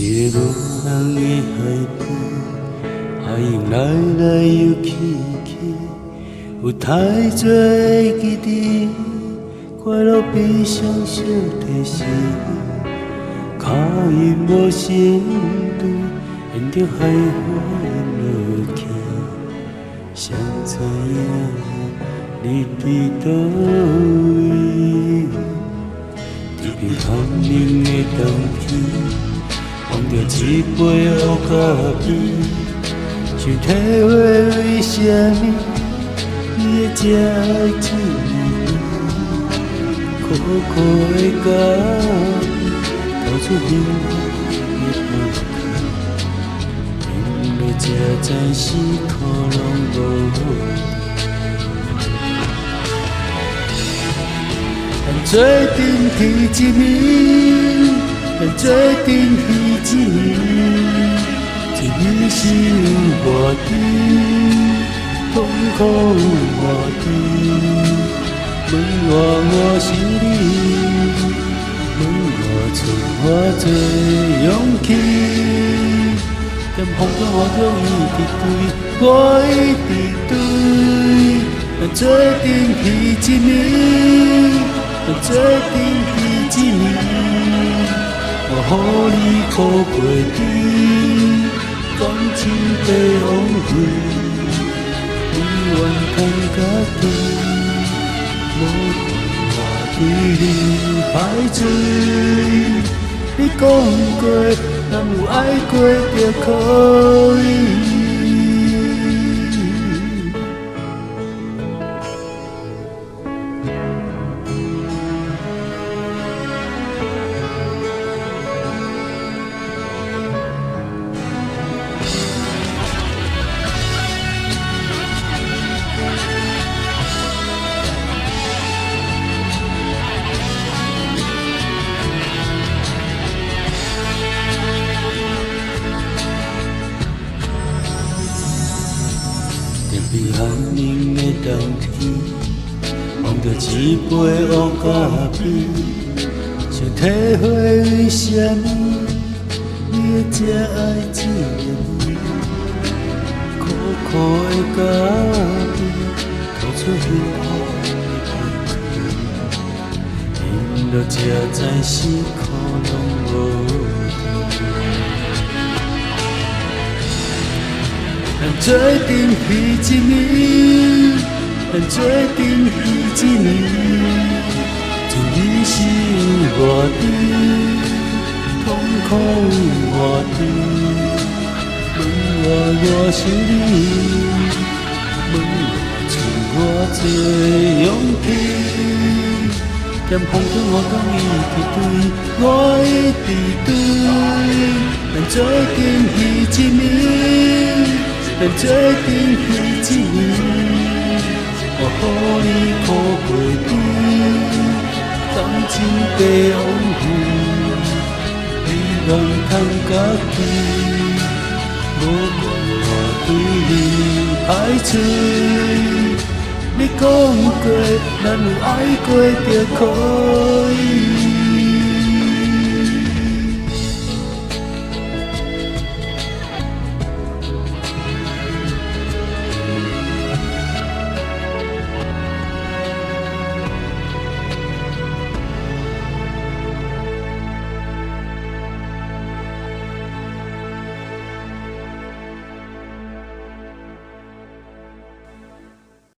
一个无人的海边，海涌来来又去去，有太多的记忆，快乐悲伤相提示。脚印无成对，沿着海岸落去，谁知影你伫倒位？一片寒冷的冬天，望着一杯乌咖啡，想体会为什么你会这爱这么苦苦的咖啡，透出幸福的香气，饮了这暂时可拢无。做阵去一暝，做阵去一暝，一暝是有偌甜，痛苦有偌甜。问我是你，问我出我多勇气，在风中雨中伊伫对，我伊伫对，做阵去一暝。做阵去一暝，我予你苦过甜，感情被枉费，永远通甲对，无管我对你歹罪。你讲过，咱有爱过就可以。天边寒冷的冬天，望着一杯乌咖啡，想体会为什么你会这爱这么苦苦的咖啡，透出幸福的香气，饮了这暂时可拢无。做阵去一暝，做阵去一暝，一暝是有偌甜，痛苦有偌甜。问我是你，问我出我多勇气，在风中雨中伊伫对，我伊伫对，做阵去一暝。做阵去一暝，我予你苦过甜，感情被枉费，你愿通甲对，无管我对你歹罪。你讲过，咱有爱过就可以。